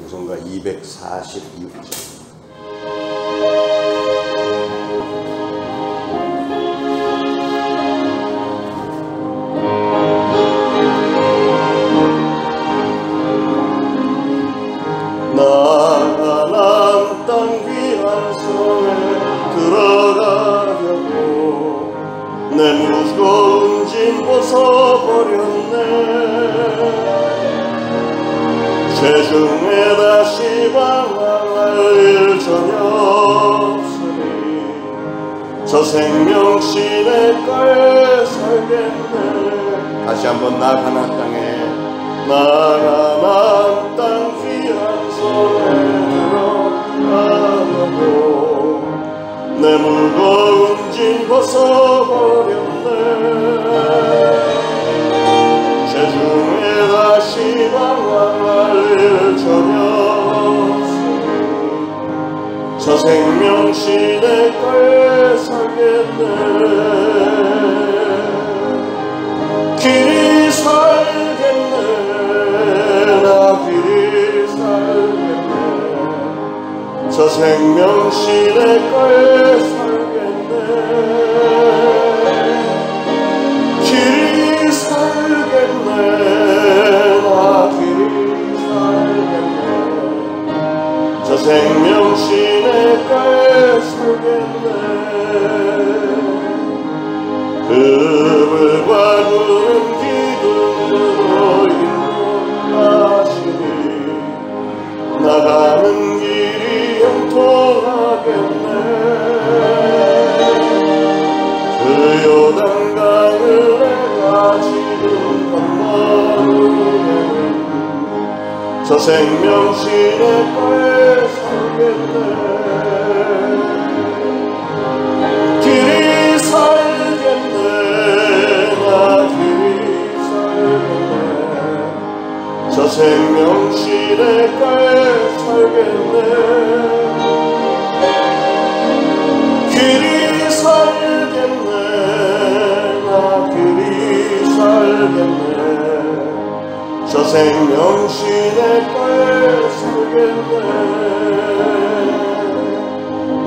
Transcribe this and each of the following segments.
찬송가 246장. 나가난 땅 귀한 성에 들어가려고 내 무거운 짐 벗어버렸네. 죄중에 다시 방황할 일 전혀 없으니 저 생명 시냇가에 살겠네. 다시 한번 나가난 땅에 나가난 땅 귀한 성에 들어가려고 내 무거운 짐 벗어버렸네. 죄중에 다시 방황할 일 전혀 없으니 저 생명 시냇가에 살겠네. 길이 살겠네. 나 길이 살겠네. 저 생명 시냇가에 살겠네. 길이 살겠네. 나 길이 살겠네. 저 생명 시냇가에 살겠네. 그물과 구름 기둥으로 인도하시니 나가는 길이 형통하겠네. 그 요단강을 내가 지금 건너오려면 저 생명 시냇가에 살겠네. 길이 살겠네. 나 길이 살겠네. 저 생명 시냇가에 살겠네. 길이 살겠네. 나 길이 살겠네. 저 생명 시냇가에 살겠네.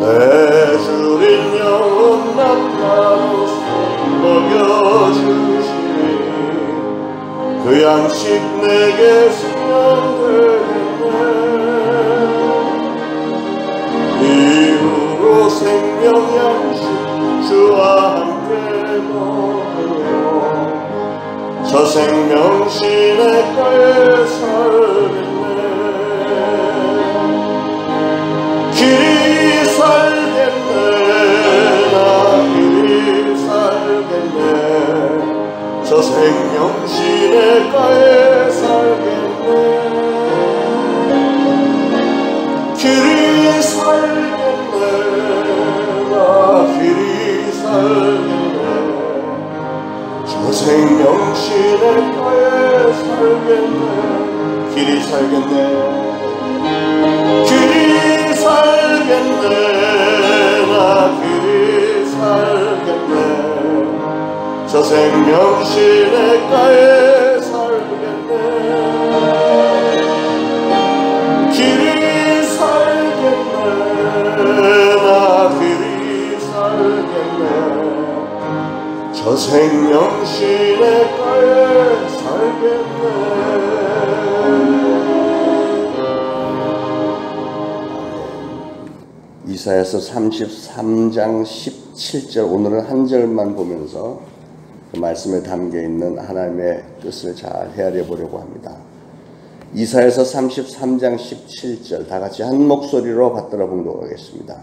내 주린 영혼 남나로 먹여주시니 그 양식 내게 쓰면 되겠네. 이후로 생명 양식 주와 함께 먹으며 저 생명 시냇가에 살겠네. 길이 살겠네. 나 길이 살겠네. 저 생명 시냇가에 살겠네. 길이 살겠네. 나 길이 살겠네. 저 생명 시냇가에 살겠네. 길이 살겠네. 길이 살겠네. 나 길이 살겠네. 저 생명 시냇가에 살겠네. 길이 살겠네. 나 길이 살겠네. 저 생명 시냇가에 살겠네. 이사야서 33장 17절 오늘은 한 절만 보면서 그 말씀에 담겨있는 하나님의 뜻을 잘 헤아려 보려고 합니다. 이사야서 33장 17절 다같이 한 목소리로 받들어 봉독하겠습니다.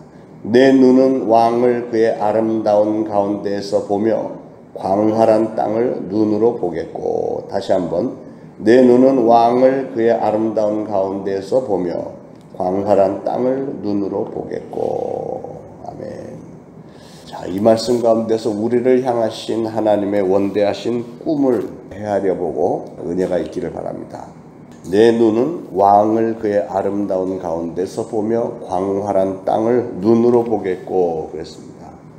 내 눈은 왕을 그의 아름다운 가운데에서 보며 광활한 땅을 눈으로 보겠고. 다시 한번 내 눈은 왕을 그의 아름다운 가운데에서 보며 광활한 땅을 눈으로 보겠고. 아멘. 자, 이 말씀 가운데서 우리를 향하신 하나님의 원대하신 꿈을 헤아려 보고 은혜가 있기를 바랍니다. 내 눈은 왕을 그의 아름다운 가운데서 보며 광활한 땅을 눈으로 보겠고 그랬습니다.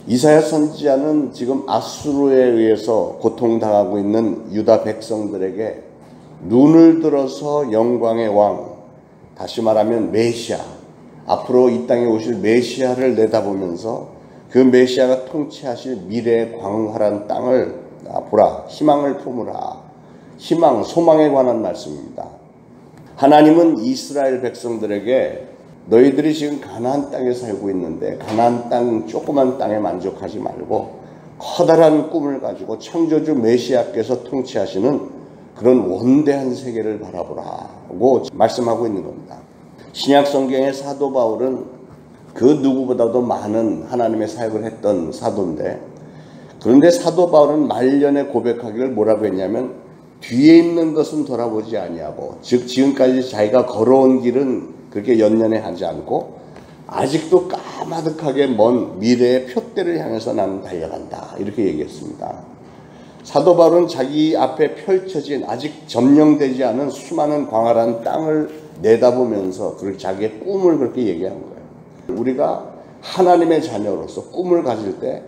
이사야 선지자는 지금 아수르에 의해서 고통당하고 있는 유다 백성들에게 눈을 들어서 영광의 왕 다시 말하면 메시아, 앞으로 이 땅에 오실 메시아를 내다보면서 그 메시아가 통치하실 미래의 광활한 땅을 보라, 희망을 품으라. 희망, 소망에 관한 말씀입니다. 하나님은 이스라엘 백성들에게 너희들이 지금 가나안 땅에 살고 있는데 가나안 땅 조그만 땅에 만족하지 말고 커다란 꿈을 가지고 창조주 메시아께서 통치하시는 그런 원대한 세계를 바라보라고 말씀하고 있는 겁니다. 신약 성경의 사도 바울은 그 누구보다도 많은 하나님의 사역을 했던 사도인데, 그런데 사도 바울은 말년에 고백하기를 뭐라고 했냐면 뒤에 있는 것은 돌아보지 아니하고, 즉 지금까지 자기가 걸어온 길은 그렇게 연연해하지 않고 아직도 까마득하게 먼 미래의 표대를 향해서 나는 달려간다, 이렇게 얘기했습니다. 사도 바울은 자기 앞에 펼쳐진 아직 점령되지 않은 수많은 광활한 땅을 내다보면서 자기의 꿈을 그렇게 얘기한 거예요. 우리가 하나님의 자녀로서 꿈을 가질 때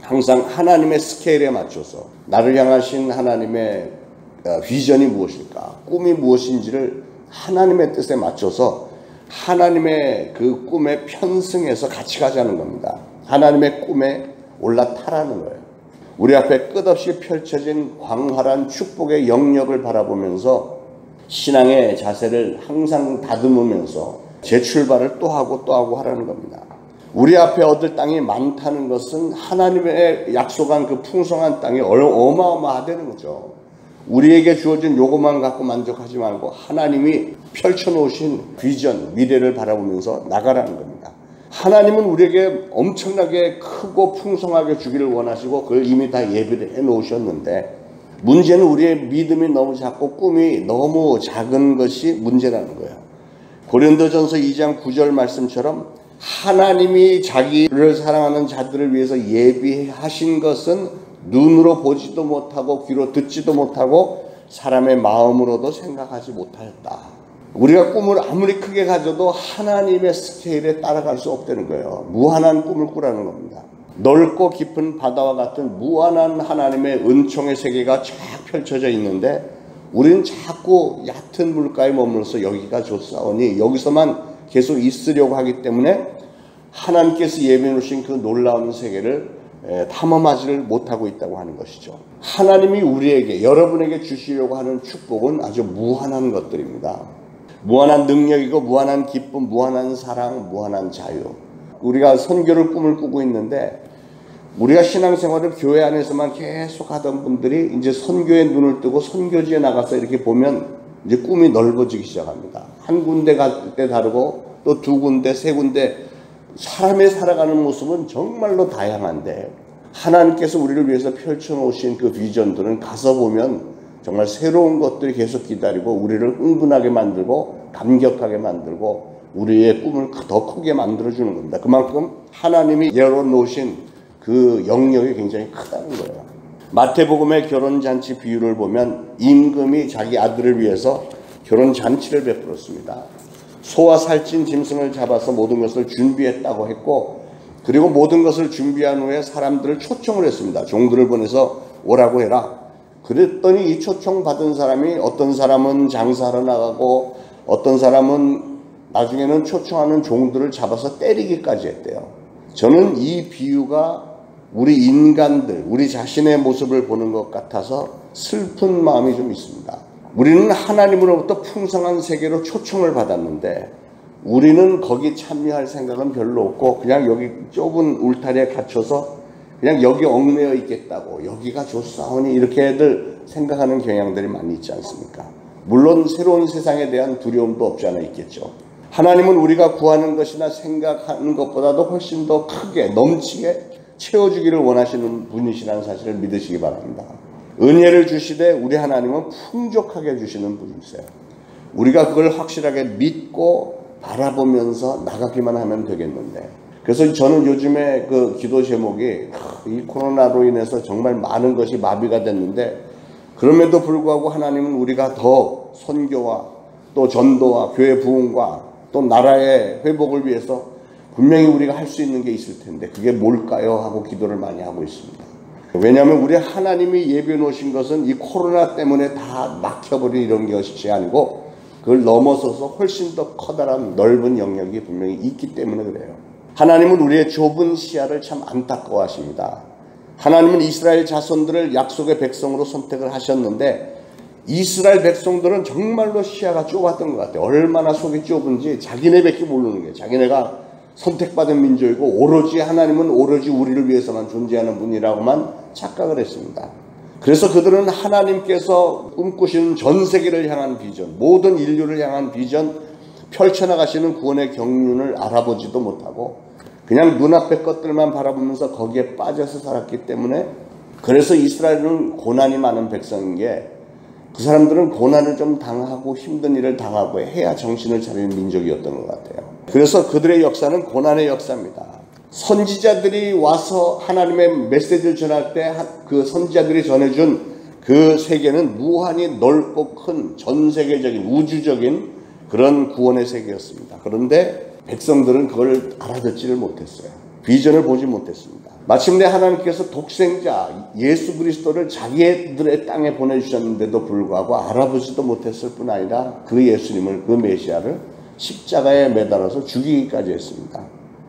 항상 하나님의 스케일에 맞춰서 나를 향하신 하나님의 비전이 무엇일까, 꿈이 무엇인지를 하나님의 뜻에 맞춰서 하나님의 그 꿈에 편승해서 같이 가자는 겁니다. 하나님의 꿈에 올라타라는 거예요. 우리 앞에 끝없이 펼쳐진 광활한 축복의 영역을 바라보면서 신앙의 자세를 항상 다듬으면서 재출발을 또 하고 하라는 겁니다. 우리 앞에 얻을 땅이 많다는 것은 하나님의 약속한 그 풍성한 땅이 어마어마하다는 거죠. 우리에게 주어진 요것만 갖고 만족하지 말고 하나님이 펼쳐놓으신 비전, 미래를 바라보면서 나가라는 겁니다. 하나님은 우리에게 엄청나게 크고 풍성하게 주기를 원하시고 그걸 이미 다 예비를 해놓으셨는데, 문제는 우리의 믿음이 너무 작고 꿈이 너무 작은 것이 문제라는 거예요. 고린도전서 2장 9절 말씀처럼 하나님이 자기를 사랑하는 자들을 위해서 예비하신 것은 눈으로 보지도 못하고 귀로 듣지도 못하고 사람의 마음으로도 생각하지 못하였다. 우리가 꿈을 아무리 크게 가져도 하나님의 스케일에 따라갈 수 없다는 거예요. 무한한 꿈을 꾸라는 겁니다. 넓고 깊은 바다와 같은 무한한 하나님의 은총의 세계가 쫙 펼쳐져 있는데 우리는 자꾸 얕은 물가에 머물러서 여기가 좋사오니 여기서만 계속 있으려고 하기 때문에 하나님께서 예비해 놓으신 그 놀라운 세계를 탐험하지를 못하고 있다고 하는 것이죠. 하나님이 우리에게, 여러분에게 주시려고 하는 축복은 아주 무한한 것들입니다. 무한한 능력이고 무한한 기쁨, 무한한 사랑, 무한한 자유. 우리가 선교를 꿈을 꾸고 있는데 우리가 신앙생활을 교회 안에서만 계속 하던 분들이 이제 선교에 눈을 뜨고 선교지에 나가서 이렇게 보면 이제 꿈이 넓어지기 시작합니다. 한 군데 갈 때 다르고 또 두 군데, 세 군데, 사람의 살아가는 모습은 정말로 다양한데 하나님께서 우리를 위해서 펼쳐놓으신 그 비전들은 가서 보면 정말 새로운 것들이 계속 기다리고 우리를 흥분하게 만들고 감격하게 만들고 우리의 꿈을 더 크게 만들어주는 겁니다. 그만큼 하나님이 열어놓으신 그 영역이 굉장히 크다는 거예요. 마태복음의 결혼잔치 비유를 보면 임금이 자기 아들을 위해서 결혼잔치를 베풀었습니다. 소와 살찐 짐승을 잡아서 모든 것을 준비했다고 했고, 그리고 모든 것을 준비한 후에 사람들을 초청을 했습니다. 종들을 보내서 오라고 해라. 그랬더니 이 초청 받은 사람이 어떤 사람은 장사하러 나가고 어떤 사람은 나중에는 초청하는 종들을 잡아서 때리기까지 했대요. 저는 이 비유가 우리 인간들, 우리 자신의 모습을 보는 것 같아서 슬픈 마음이 좀 있습니다. 우리는 하나님으로부터 풍성한 세계로 초청을 받았는데 우리는 거기 참여할 생각은 별로 없고 그냥 여기 좁은 울타리에 갇혀서 그냥 여기 얽매여 있겠다고, 여기가 좋사오니 이렇게들 생각하는 경향들이 많이 있지 않습니까? 물론 새로운 세상에 대한 두려움도 없지 않아 있겠죠. 하나님은 우리가 구하는 것이나 생각하는 것보다도 훨씬 더 크게 넘치게 채워주기를 원하시는 분이시라는 사실을 믿으시기 바랍니다. 은혜를 주시되 우리 하나님은 풍족하게 주시는 분이세요. 우리가 그걸 확실하게 믿고 바라보면서 나가기만 하면 되겠는데, 그래서 저는 요즘에 그 기도 제목이 이 코로나로 인해서 정말 많은 것이 마비가 됐는데 그럼에도 불구하고 하나님은 우리가 더 선교와 또 전도와 교회 부흥과 또 나라의 회복을 위해서 분명히 우리가 할 수 있는 게 있을 텐데 그게 뭘까요? 하고 기도를 많이 하고 있습니다. 왜냐하면 우리 하나님이 예비해 놓으신 것은 이 코로나 때문에 다 막혀버린 이런 것이 아니고 그걸 넘어서서 훨씬 더 커다란 넓은 영역이 분명히 있기 때문에 그래요. 하나님은 우리의 좁은 시야를 참 안타까워하십니다. 하나님은 이스라엘 자손들을 약속의 백성으로 선택을 하셨는데 이스라엘 백성들은 정말로 시야가 좁았던 것 같아요. 얼마나 속이 좁은지 자기네밖에 모르는 거예요. 자기네가 선택받은 민족이고 오로지 하나님은 오로지 우리를 위해서만 존재하는 분이라고만 착각을 했습니다. 그래서 그들은 하나님께서 꿈꾸시는 전 세계를 향한 비전, 모든 인류를 향한 비전, 펼쳐나가시는 구원의 경륜을 알아보지도 못하고 그냥 눈앞의 것들만 바라보면서 거기에 빠져서 살았기 때문에 그래서 이스라엘은 고난이 많은 백성인 게 그 사람들은 고난을 좀 당하고 힘든 일을 당하고 해야 정신을 차리는 민족이었던 것 같아요. 그래서 그들의 역사는 고난의 역사입니다. 선지자들이 와서 하나님의 메시지를 전할 때 그 선지자들이 전해준 그 세계는 무한히 넓고 큰 전 세계적인 우주적인 그런 구원의 세계였습니다. 그런데 백성들은 그걸 알아듣지를 못했어요. 비전을 보지 못했습니다. 마침내 하나님께서 독생자 예수 그리스도를 자기들의 땅에 보내주셨는데도 불구하고 알아보지도 못했을 뿐 아니라 그 예수님을, 그 메시아를 십자가에 매달아서 죽이기까지 했습니다.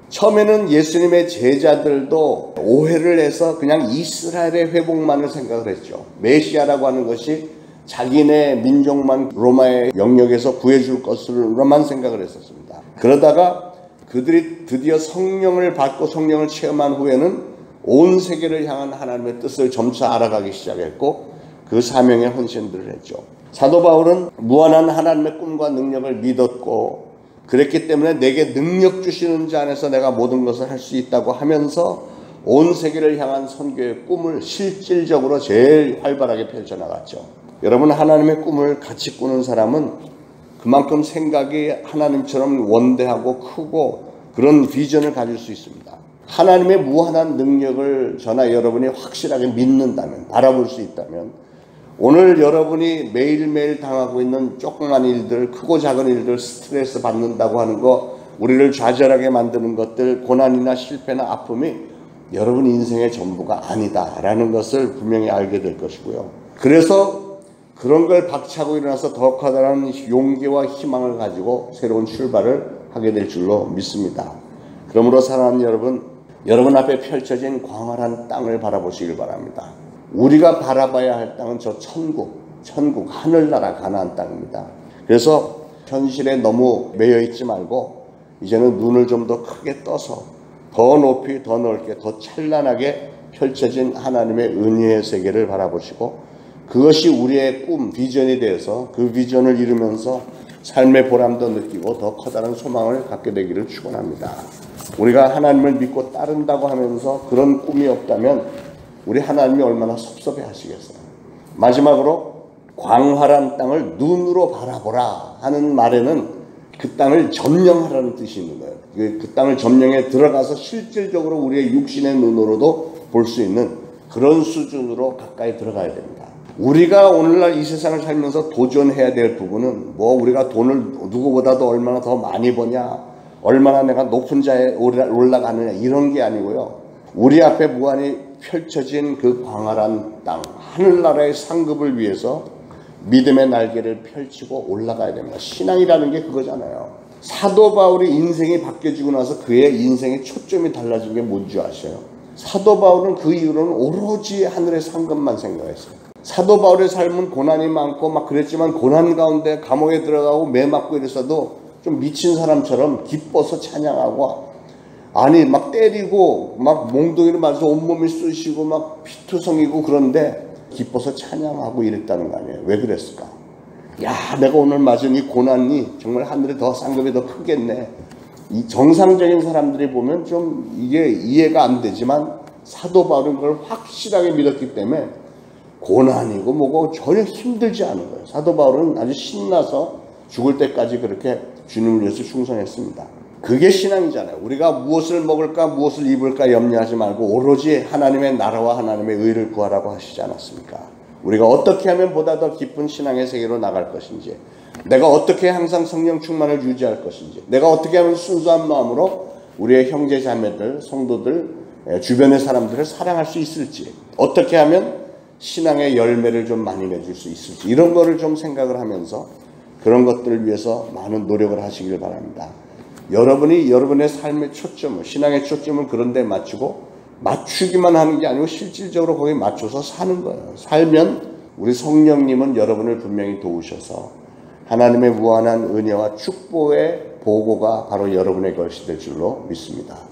처음에는 예수님의 제자들도 오해를 해서 그냥 이스라엘의 회복만을 생각을 했죠. 메시아라고 하는 것이 자기네 민족만 로마의 영역에서 구해줄 것으로만 생각을 했었습니다. 그러다가 그들이 드디어 성령을 받고 성령을 체험한 후에는 온 세계를 향한 하나님의 뜻을 점차 알아가기 시작했고 그 사명에 헌신들을 했죠. 사도 바울은 무한한 하나님의 꿈과 능력을 믿었고 그랬기 때문에 내게 능력 주시는 자 안에서 내가 모든 것을 할 수 있다고 하면서 온 세계를 향한 선교의 꿈을 실질적으로 제일 활발하게 펼쳐나갔죠. 여러분, 하나님의 꿈을 같이 꾸는 사람은 그만큼 생각이 하나님처럼 원대하고 크고 그런 비전을 가질 수 있습니다. 하나님의 무한한 능력을 저나 여러분이 확실하게 믿는다면, 바라볼 수 있다면 오늘 여러분이 매일매일 당하고 있는 조그만 일들, 크고 작은 일들, 스트레스 받는다고 하는 거, 우리를 좌절하게 만드는 것들, 고난이나 실패나 아픔이 여러분 인생의 전부가 아니다라는 것을 분명히 알게 될 것이고요. 그래서 그런 걸 박차고 일어나서 더 커다란 용기와 희망을 가지고 새로운 출발을 하게 될 줄로 믿습니다. 그러므로 사랑하는 여러분 앞에 펼쳐진 광활한 땅을 바라보시길 바랍니다. 우리가 바라봐야 할 땅은 저 천국, 하늘나라 가나안 땅입니다. 그래서 현실에 너무 매여 있지 말고 이제는 눈을 좀 더 크게 떠서 더 높이, 더 넓게, 더 찬란하게 펼쳐진 하나님의 은혜의 세계를 바라보시고 그것이 우리의 꿈, 비전이 되어서 그 비전을 이루면서 삶의 보람도 느끼고 더 커다란 소망을 갖게 되기를 축원합니다. 우리가 하나님을 믿고 따른다고 하면서 그런 꿈이 없다면 우리 하나님이 얼마나 섭섭해 하시겠어요. 마지막으로 광활한 땅을 눈으로 바라보라 하는 말에는 그 땅을 점령하라는 뜻이 있는 거예요. 그 땅을 점령해 들어가서 실질적으로 우리의 육신의 눈으로도 볼 수 있는 그런 수준으로 가까이 들어가야 됩니다. 우리가 오늘날 이 세상을 살면서 도전해야 될 부분은 우리가 돈을 누구보다도 얼마나 더 많이 버냐, 얼마나 내가 높은 자에 올라가느냐 이런 게 아니고요. 우리 앞에 무한히 펼쳐진 그 광활한 땅, 하늘나라의 상급을 위해서 믿음의 날개를 펼치고 올라가야 됩니다. 신앙이라는 게 그거잖아요. 사도 바울이 인생이 바뀌어지고 나서 그의 인생의 초점이 달라진 게 뭔지 아세요? 사도 바울은 그 이후로는 오로지 하늘의 상급만 생각했어요. 사도 바울의 삶은 고난이 많고 막 그랬지만 고난 가운데 감옥에 들어가고 매 맞고 이랬어도 좀 미친 사람처럼 기뻐서 찬양하고, 아니 막 때리고 막 몽둥이를 맞아서 온몸이 쑤시고 막 피투성이고 그런데 기뻐서 찬양하고 이랬다는 거 아니에요. 왜 그랬을까? 야, 내가 오늘 맞은 이 고난이 정말 하늘에 더 상급이 더 크겠네. 이 정상적인 사람들이 보면 좀 이게 이해가 안 되지만 사도 바울은 그걸 확실하게 믿었기 때문에 고난이고 뭐고 전혀 힘들지 않은 거예요. 사도 바울은 아주 신나서 죽을 때까지 그렇게 주님을 위해서 충성했습니다. 그게 신앙이잖아요. 우리가 무엇을 먹을까 무엇을 입을까 염려하지 말고 오로지 하나님의 나라와 하나님의 의를 구하라고 하시지 않았습니까? 우리가 어떻게 하면 보다 더 깊은 신앙의 세계로 나갈 것인지, 내가 어떻게 항상 성령 충만을 유지할 것인지, 내가 어떻게 하면 순수한 마음으로 우리의 형제 자매들, 성도들, 주변의 사람들을 사랑할 수 있을지, 어떻게 하면 신앙의 열매를 좀 많이 맺을 수 있을지, 이런 거를 좀 생각을 하면서 그런 것들을 위해서 많은 노력을 하시길 바랍니다. 여러분이 여러분의 삶의 초점을, 신앙의 초점을 그런 데 맞추기만 하는 게 아니고 실질적으로 거기에 맞춰서 사는 거예요. 살면 우리 성령님은 여러분을 분명히 도우셔서 하나님의 무한한 은혜와 축복의 보고가 바로 여러분의 것이 될 줄로 믿습니다.